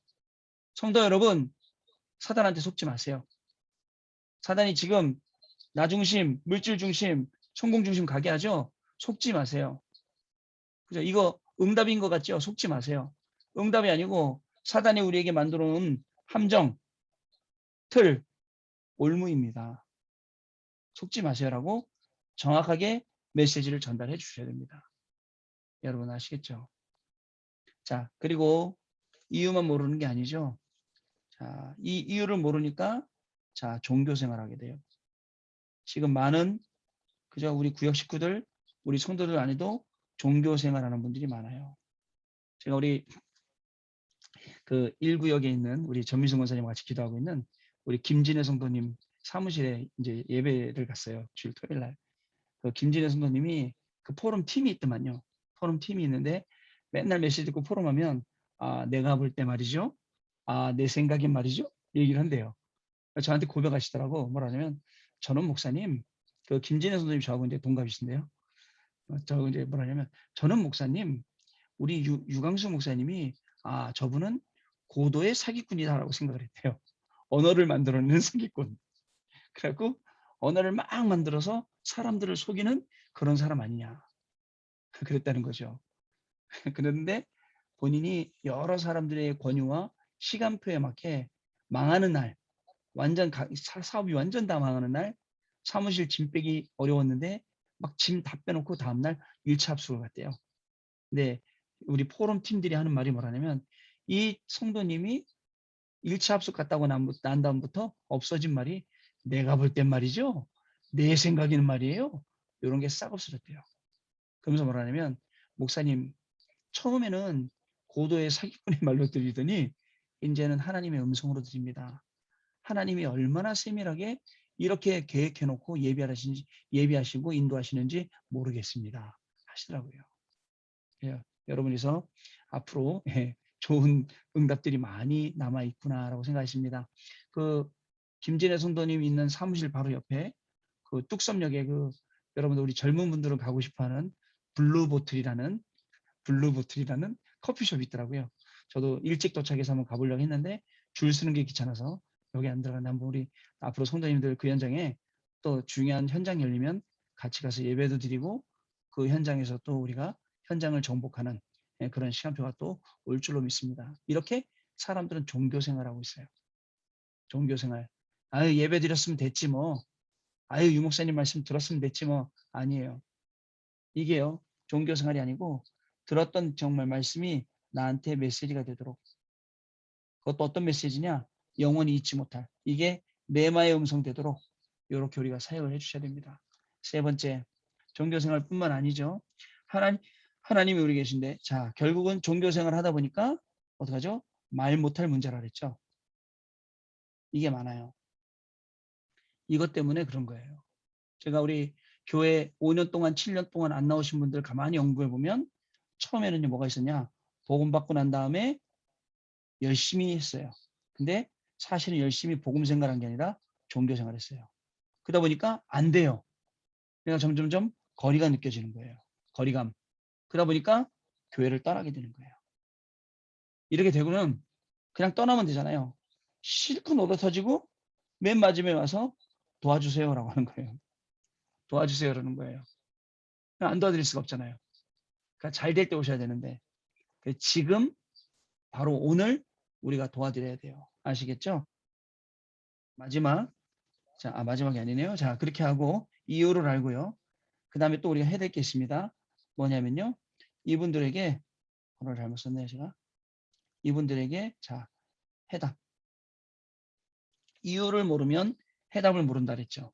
성도 여러분, 사단한테 속지 마세요. 사단이 지금 나 중심, 물질 중심, 성공 중심 가게 하죠? 속지 마세요. 그죠? 이거 응답인 것 같죠? 속지 마세요. 응답이 아니고 사단이 우리에게 만들어 놓은 함정, 틀, 올무입니다. 속지 마세요라고 정확하게 메시지를 전달해 주셔야 됩니다. 여러분 아시겠죠? 자, 그리고 이유만 모르는 게 아니죠. 자, 이 이유를 모르니까 자, 종교 생활하게 돼요. 지금 많은 그저 우리 구역 식구들, 우리 성도들 안에도 종교 생활하는 분들이 많아요. 제가 우리 그 1구역에 있는 우리 전미승 원사님과 같이 기도하고 있는 우리 김진애 성도님 사무실에 이제 예배를 갔어요. 주일 토요일 날. 그 김진애 성도님이 그 포럼 팀이 있더만요. 포럼 팀이 있는데 맨날 메시지 듣고 포럼하면 아, 내가 볼 때 말이죠. 아, 내 생각엔 말이죠. 얘기를 한대요. 저한테 고백하시더라고. 뭐라냐면 저는 목사님, 그 김진애 선생님 저하고 이제 동갑이신데요. 저 이제 뭐라냐면 저는 목사님, 우리 유광수 목사님이 아, 저분은 고도의 사기꾼이다라고 생각을 했대요. 언어를 만들어내는 사기꾼. 그래갖고 언어를 막 만들어서 사람들을 속이는 그런 사람 아니냐. 그랬다는 거죠. 그런데 본인이 여러 사람들의 권유와 시간표에 맞게 망하는 날, 완전 사업이 완전 다 망하는 날, 사무실 짐 빼기 어려웠는데 막 짐 다 빼놓고 다음날 1차 합숙을 갔대요. 근데 우리 포럼 팀들이 하는 말이 뭐라냐면 이 성도님이 1차 합숙 갔다고 난 다음부터 없어진 말이 내가 볼 땐 말이죠. 내 생각에는 말이에요. 이런 게 싹 없어졌대요. 그러면서 뭐라냐면 목사님 처음에는 고도의 사기꾼의 말로 들리더니 이제는 하나님의 음성으로 들립니다. 하나님이 얼마나 세밀하게 이렇게 계획해놓고 예비하시고 인도하시는지 모르겠습니다. 하시더라고요. 예, 여러분이서 앞으로 좋은 응답들이 많이 남아 있구나라고 생각하십니다. 그 김진애 성도님 있는 사무실 바로 옆에 그 뚝섬역에 그 여러분들 우리 젊은 분들은 가고 싶어하는 블루보틀이라는 커피숍이 있더라고요. 저도 일찍 도착해서 한번 가보려고 했는데 줄 서는 게 귀찮아서 여기 안 들어갔는데 한번 우리 앞으로 성도님들 그 현장에 또 중요한 현장 열리면 같이 가서 예배도 드리고 그 현장에서 또 우리가 현장을 정복하는 그런 시간표가 또 올 줄로 믿습니다. 이렇게 사람들은 종교 생활하고 있어요. 종교 생활. 아유 예배 드렸으면 됐지 뭐. 아유 유목사님 말씀 들었으면 됐지 뭐. 아니에요. 이게요. 종교 생활이 아니고 들었던 정말 말씀이 나한테 메시지가 되도록 그것도 어떤 메시지냐? 영원히 잊지 못할 이게 레마의 음성 되도록 이렇게 우리가 사역을 해주셔야 됩니다. 세 번째, 종교생활뿐만 아니죠. 하나님이 우리 계신데 자 결국은 종교생활 하다 보니까 어떡하죠? 말 못할 문제라 그랬죠. 이게 많아요. 이것 때문에 그런 거예요. 제가 우리 교회 5년 동안 7년 동안 안 나오신 분들 가만히 연구해 보면 처음에는 뭐가 있었냐? 복음 받고 난 다음에 열심히 했어요. 근데 사실은 열심히 복음 생활한 게 아니라 종교 생활했어요. 그러다 보니까 안 돼요. 그러니까 점점점 거리가 느껴지는 거예요. 거리감. 그러다 보니까 교회를 떠나게 되는 거예요. 이렇게 되고는 그냥 떠나면 되잖아요. 실컷 얻어 터지고 맨 마지막에 와서 도와주세요라고 하는 거예요. 도와주세요 그러는 거예요. 안 도와드릴 수가 없잖아요. 그러니까 잘 될 때 오셔야 되는데 지금 바로 오늘 우리가 도와드려야 돼요. 아시겠죠? 마지막. 자, 마지막이 아니네요. 자, 그렇게 하고 이유를 알고요. 그 다음에 또 우리가 해야 될 게 있습니다. 뭐냐면요. 이분들에게 오늘 잘못 썼네요, 제가. 이분들에게 자, 해답. 이유를 모르면 해답을 모른다 그랬죠.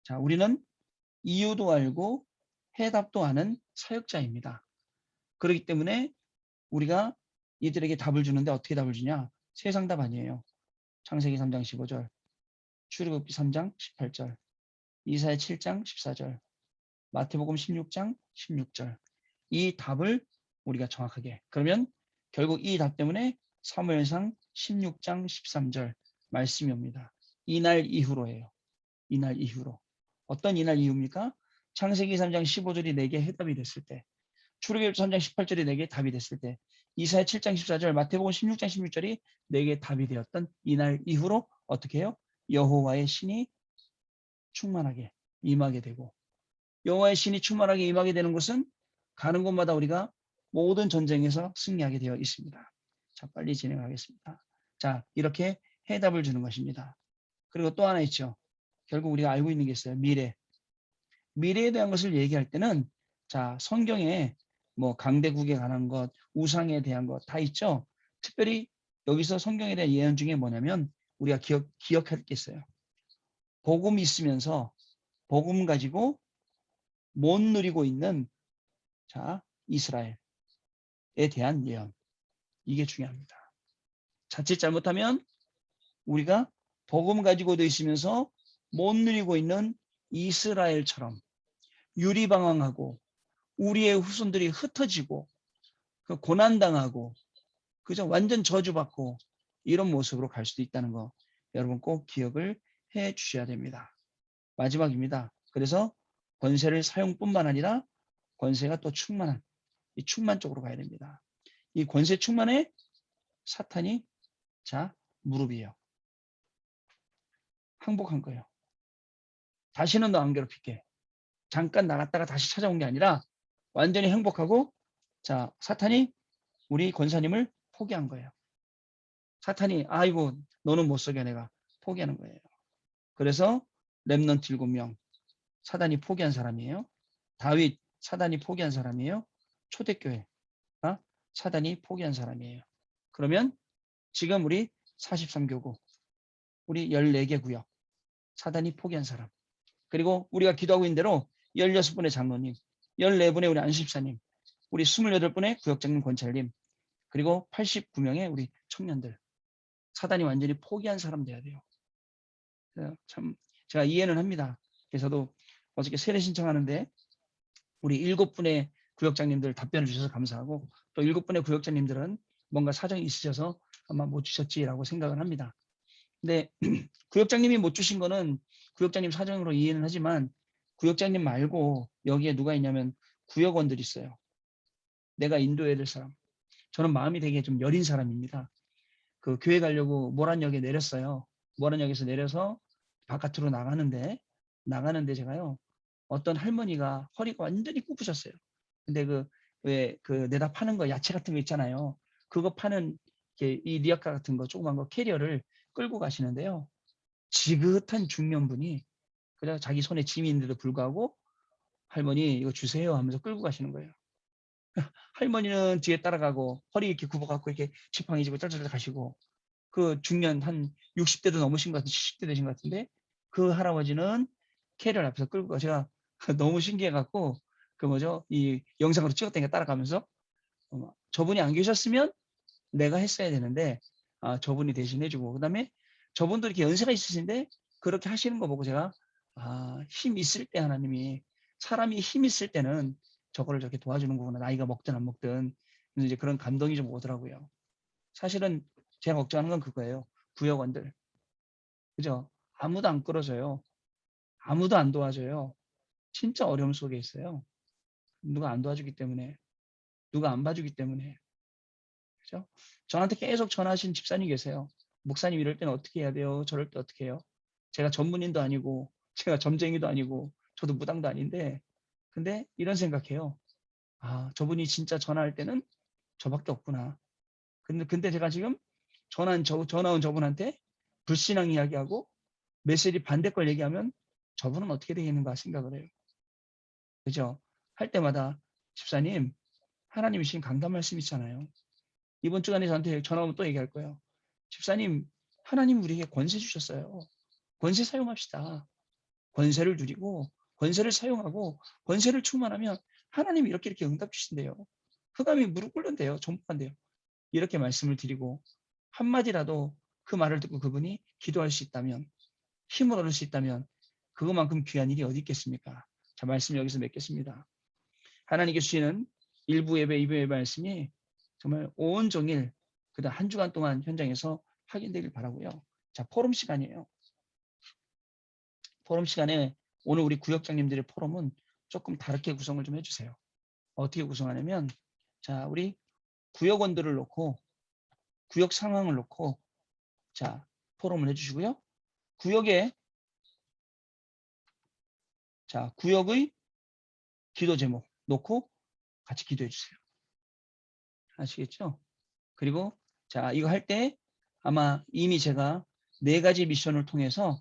자, 우리는 이유도 알고 해답도 아는 사역자입니다. 그렇기 때문에 우리가 이들에게 답을 주는데 어떻게 답을 주냐? 세상 답 아니에요. 창세기 3장 15절, 출애굽기 3장 18절, 이사야 7장 14절, 마태복음 16장 16절. 이 답을 우리가 정확하게. 그러면 결국 이 답 때문에 사무엘상 16장 13절 말씀이 옵니다. 이날 이후로예요. 이날 이후로. 어떤 이날 이후입니까? 창세기 3장 15절이 내게 해답이 됐을 때, 출애굽기 3장 18절이 내게 답이 됐을 때, 이사야 7장 14절, 마태복음 16장 16절이 내게 답이 되었던 이날 이후로 어떻게 해요? 여호와의 신이 충만하게 임하게 되고, 여호와의 신이 충만하게 임하게 되는 것은 가는 곳마다 우리가 모든 전쟁에서 승리하게 되어 있습니다. 자, 빨리 진행하겠습니다. 자, 이렇게 해답을 주는 것입니다. 그리고 또 하나 있죠. 결국 우리가 알고 있는 게 있어요. 미래. 미래에 대한 것을 얘기할 때는 자, 성경에 뭐 강대국에 관한 것, 우상에 대한 것 다 있죠. 특별히 여기서 성경에 대한 예언 중에 뭐냐면 우리가 기억할 게 있어요. 복음 있으면서 복음 가지고 못 누리고 있는 자, 이스라엘에 대한 예언. 이게 중요합니다. 자칫 잘못하면 우리가 복음 가지고도 있으면서 못 누리고 있는 이스라엘처럼 유리방황하고 우리의 후손들이 흩어지고 그 고난당하고 그저 완전 저주받고 이런 모습으로 갈 수도 있다는 거 여러분 꼭 기억을 해 주셔야 됩니다. 마지막입니다. 그래서 권세를 사용뿐만 아니라 권세가 또 충만한 이 충만 쪽으로 가야 됩니다. 이 권세 충만에 사탄이 자 무릎이에요. 항복한 거예요. 다시는 너 안 괴롭힐게. 잠깐 나갔다가 다시 찾아온 게 아니라 완전히 행복하고 자 사탄이 우리 권사님을 포기한 거예요. 사탄이 아이고 너는 못 속여 내가 포기하는 거예요. 그래서 렘넌트 7명 사단이 포기한 사람이에요. 다윗 사단이 포기한 사람이에요. 초대교회 사단이 포기한 사람이에요. 그러면 지금 우리 43교구 우리 14개 구역 사단이 포기한 사람 그리고 우리가 기도하고 있는 대로 16분의 장로님 14분의 우리 안십사님 우리 28분의 구역장님 권찰님 그리고 89명의 우리 청년들 사단이 완전히 포기한 사람 돼야 돼요. 참 제가 이해는 합니다. 그래서도 어저께 세례 신청하는데 우리 7분의 구역장님들 답변을 주셔서 감사하고 또 7분의 구역장님들은 뭔가 사정이 있으셔서 아마 못 주셨지라고 생각을 합니다. 근데 구역장님이 못 주신 거는 구역장님 사정으로 이해는 하지만 구역장님 말고 여기에 누가 있냐면 구역원들이 있어요. 내가 인도해야 될 사람. 저는 마음이 되게 좀 여린 사람입니다. 그 교회 가려고 모란역에 내렸어요. 모란역에서 내려서 바깥으로 나가는데 제가요 어떤 할머니가 허리가 완전히 굽으셨어요. 근데 그 내다 파는 거 야채 같은 거 있잖아요. 그거 파는 이 리아카 같은 거 조그만 거 캐리어를 끌고 가시는데요. 지긋한 중년분이 그냥 자기 손에 짐이 있는데도 불구하고 할머니 이거 주세요 하면서 끌고 가시는 거예요. 할머니는 뒤에 따라가고 허리 이렇게 굽어갖고 이렇게 지팡이 지고 쩔쩔쩔 가시고 그 중년 한 60대도 넘으신 것 같은 70대 되신 것 같은데 그 할아버지는 캐리어 앞에서 끌고 가 제가 너무 신기해갖고 그 뭐죠 이 영상으로 찍었다니까 따라가면서 저분이 안 계셨으면 내가 했어야 되는데 저분이 대신 해주고 그다음에 저분도 이렇게 연세가 있으신데 그렇게 하시는 거 보고 제가 힘 있을 때 하나님이 사람이 힘 있을 때는 저거를 저렇게 도와주는 거구나 나이가 먹든 안 먹든 이제 그런 감동이 좀 오더라고요. 사실은 제가 걱정하는 건 그거예요. 구역원들 그죠? 아무도 안 끌어줘요. 아무도 안 도와줘요. 진짜 어려움 속에 있어요. 누가 안 도와주기 때문에 누가 안 봐주기 때문에 그죠? 저한테 계속 전화하신 집사님 계세요. 목사님 이럴 때는 어떻게 해야 돼요? 저럴 때 어떻게 해요? 제가 전문인도 아니고 제가 점쟁이도 아니고 저도 무당도 아닌데 근데 이런 생각해요. 저분이 진짜 전화할 때는 저밖에 없구나. 근데 제가 지금 전화 온 저분한테 불신앙 이야기하고 메시지 반대 걸 얘기하면 저분은 어떻게 되겠는가 생각을 해요. 그죠? 할 때마다 집사님 하나님이 주신 강단 말씀 있잖아요. 이번 주간에 저한테 전화 오면 또 얘기할 거예요. 집사님 하나님 우리에게 권세 주셨어요. 권세 사용합시다. 권세를 누리고 권세를 사용하고 권세를 충만하면 하나님이 이렇게 응답 주신대요. 흑암이 무릎 꿇는대요. 전복한대요. 이렇게 말씀을 드리고 한마디라도 그 말을 듣고 그분이 기도할 수 있다면, 힘을 얻을 수 있다면 그것만큼 귀한 일이 어디 있겠습니까? 자, 말씀 여기서 맺겠습니다. 하나님께 주시는 일부 예배, 2부 예배 말씀이 정말 온종일 그다음 한 주간 동안 현장에서 확인되길 바라고요. 자, 포럼 시간이에요. 포럼 시간에 오늘 우리 구역장님들의 포럼은 조금 다르게 구성을 좀 해주세요. 어떻게 구성하냐면, 자, 우리 구역원들을 놓고 구역 상황을 놓고 자, 포럼을 해주시고요. 구역의 자, 구역의 기도 제목 놓고 같이 기도해 주세요. 아시겠죠? 그리고 자, 이거 할 때 아마 이미 제가 4가지 미션을 통해서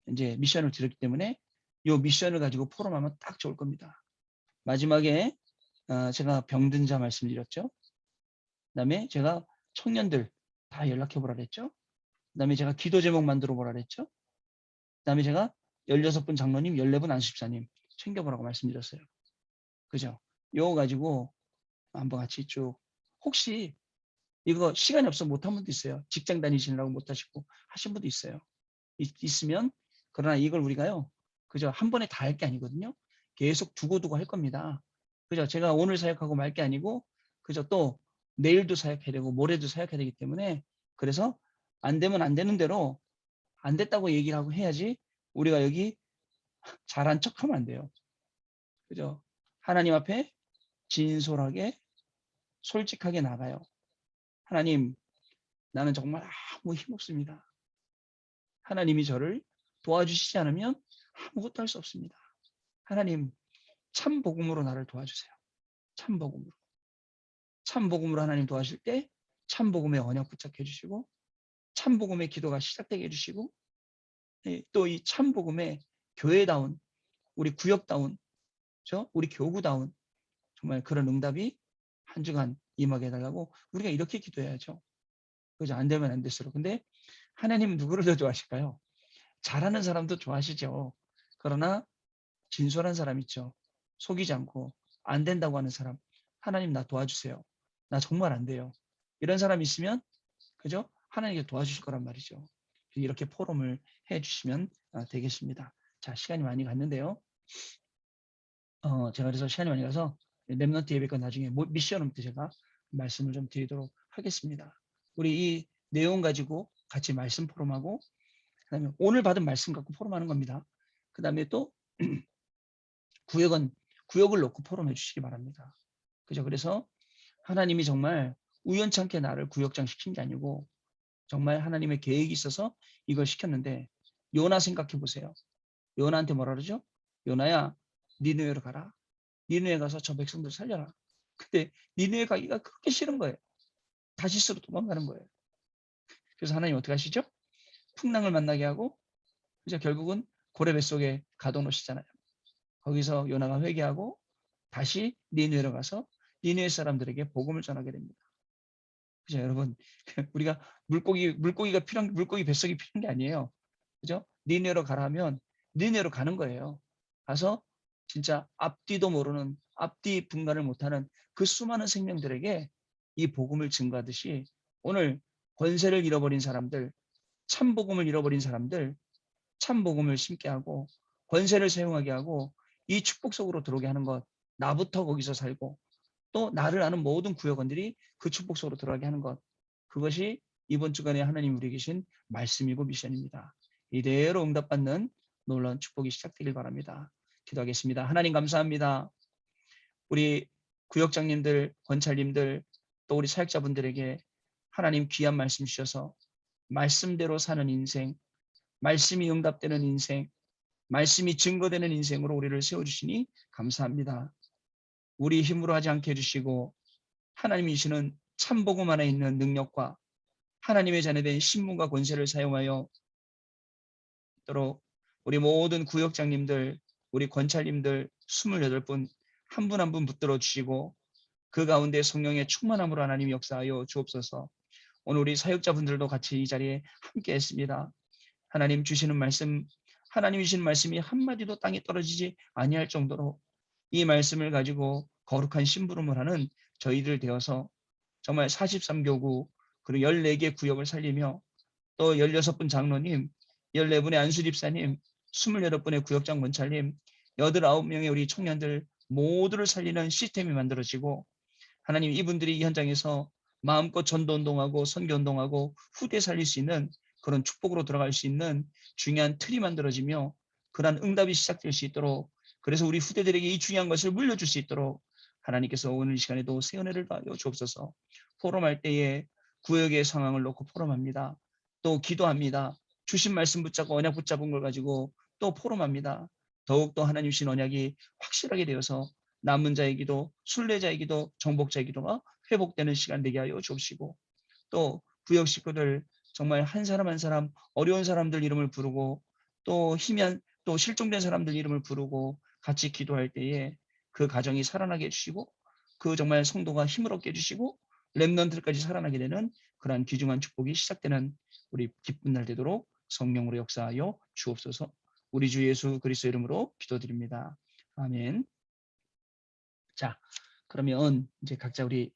이제 미션을 드렸기 때문에 이 미션을 가지고 포럼하면 딱 좋을 겁니다. 마지막에 제가 병든 자 말씀드렸죠. 그다음에 제가 청년들 다 연락해 보라 그랬죠. 그다음에 제가 기도 제목 만들어 보라 그랬죠. 그다음에 제가 16분 장로님, 14분 안수집사님 챙겨보라고 말씀드렸어요. 그죠? 요거 가지고 한번 같이 쭉, 혹시 이거 시간이 없어 못한 분도 있어요. 직장 다니시느라고 못하시고 하신 분도 있어요. 있으면, 그러나 이걸 우리가요, 그죠? 한 번에 다 할 게 아니거든요. 계속 두고두고 할 겁니다. 그죠? 제가 오늘 사역하고 말 게 아니고, 그죠? 또 내일도 사역해야 되고 모레도 사역해야 되기 때문에, 그래서 안 되면 안 되는 대로 안 됐다고 얘기를 하고 해야지, 우리가 여기 잘한 척하면 안 돼요. 그죠? 하나님 앞에 진솔하게 솔직하게 나가요. 하나님, 나는 정말 아무 힘 없습니다. 하나님이 저를 도와주시지 않으면 아무것도 할 수 없습니다. 하나님, 참 복음으로 나를 도와주세요. 참 복음으로. 참 복음으로 하나님 도와주실 때 참 복음의 언약 붙잡게 해주시고, 참 복음의 기도가 시작되게 해주시고, 또 이 참 복음의 교회다운, 우리 구역다운, 우리 교구다운 정말 그런 응답이 한 주간 임하게 해달라고 우리가 이렇게 기도해야죠. 그죠? 안 되면 안 될수록. 근데 하나님은 누구를 더 좋아하실까요? 잘하는 사람도 좋아하시죠. 그러나 진솔한 사람 있죠. 속이지 않고 안 된다고 하는 사람. 하나님 나 도와주세요. 나 정말 안 돼요. 이런 사람이 있으면, 그죠? 하나님께 도와주실 거란 말이죠. 이렇게 포럼을 해주시면 되겠습니다. 자, 시간이 많이 갔는데요. 제가 그래서 시간이 많이 가서 랩넌트 예배권 나중에 미션부터 제가 말씀을 좀 드리도록 하겠습니다. 우리 이 내용 가지고 같이 말씀 포럼하고, 그다음에 오늘 받은 말씀 갖고 포럼하는 겁니다. 그다음에 또 구역을 놓고 포럼해 주시기 바랍니다. 그죠? 그래서 하나님이 정말 우연찮게 나를 구역장 시킨 게 아니고 정말 하나님의 계획이 있어서 이걸 시켰는데, 요나 생각해 보세요. 요나한테 뭐라 그러죠? 요나야, 니느웨로 가라. 니느웨 가서 저 백성들 살려라. 근데 니느웨 가기가 그렇게 싫은 거예요. 다시스로 도망가는 거예요. 그래서 하나님 어떻게 하시죠? 풍랑을 만나게 하고, 그죠? 결국은 고래 뱃속에 가둬놓으시잖아요. 거기서 요나가 회개하고 다시 니느웨로 가서 니느웨 사람들에게 복음을 전하게 됩니다. 그죠, 여러분? 우리가 물고기가 필요한, 물고기 뱃속이 필요한 게 아니에요. 그죠? 니느웨로 가라 하면 니느웨로 가는 거예요. 가서 진짜 앞뒤도 모르는, 앞뒤 분간을 못하는 그 수많은 생명들에게 이 복음을 증거하듯이, 오늘 권세를 잃어버린 사람들, 참 복음을 잃어버린 사람들, 참 복음을 심게 하고 권세를 사용하게 하고 이 축복 속으로 들어오게 하는 것, 나부터 거기서 살고 또 나를 아는 모든 구역원들이 그 축복 속으로 들어가게 하는 것, 그것이 이번 주간에 하나님 우리에게 주신 말씀이고 미션입니다. 이대로 응답받는 놀라운 축복이 시작되길 바랍니다. 기도하겠습니다. 하나님 감사합니다. 우리 구역장님들, 권찰님들, 또 우리 사역자분들에게 하나님 귀한 말씀 주셔서 말씀대로 사는 인생, 말씀이 응답되는 인생, 말씀이 증거되는 인생으로 우리를 세워주시니 감사합니다. 우리 힘으로 하지 않게 해주시고 하나님이 주시는 참복음 안에 있는 능력과 하나님의 자녀된 신문과 권세를 사용하여 있도록 우리 모든 구역장님들, 우리 권찰님들 28분 한 분 한 분 붙들어 주시고 그 가운데 성령의 충만함으로 하나님 역사하여 주옵소서. 오늘 우리 사역자분들도 같이 이 자리에 함께 했습니다. 하나님 주시는 말씀, 하나님이 주시는 말씀이 한마디도 땅에 떨어지지 아니할 정도로 이 말씀을 가지고 거룩한 심부름을 하는 저희들 되어서 정말 43교구 그리고 14개 구역을 살리며 또 16분 장로님, 14분의 안수집사님, 28분의 구역장 권찰님, 89명의 우리 청년들 모두를 살리는 시스템이 만들어지고 하나님 이분들이 이 현장에서 마음껏 전도운동하고 선교운동하고 후대 살릴 수 있는 그런 축복으로 들어갈 수 있는 중요한 틀이 만들어지며 그러한 응답이 시작될 수 있도록 그래서 우리 후대들에게 이 중요한 것을 물려줄 수 있도록 하나님께서 오늘 이 시간에도 새 은혜를 더하여 주옵소서. 포럼할 때에 구역의 상황을 놓고 포럼합니다. 또 기도합니다. 주신 말씀 붙잡고 언약 붙잡은 걸 가지고 또 포럼합니다. 더욱더 하나님 주신 언약이 확실하게 되어서 남은 자의 기도, 순례자의 기도, 정복자의 기도가 회복되는 시간 되게 하여 주옵시고 또 구역 식구들 정말 한 사람 한 사람 어려운 사람들 이름을 부르고 또 희미한 또 실종된 사람들 이름을 부르고 같이 기도할 때에 그 가정이 살아나게 해주시고 그 정말 성도가 힘을 얻게 해주시고 렘넌트들까지 살아나게 되는 그러한 귀중한 축복이 시작되는 우리 기쁜 날 되도록 성령으로 역사하여 주옵소서. 우리 주 예수 그리스도 이름으로 기도드립니다. 아멘. 자, 그러면 이제 각자 우리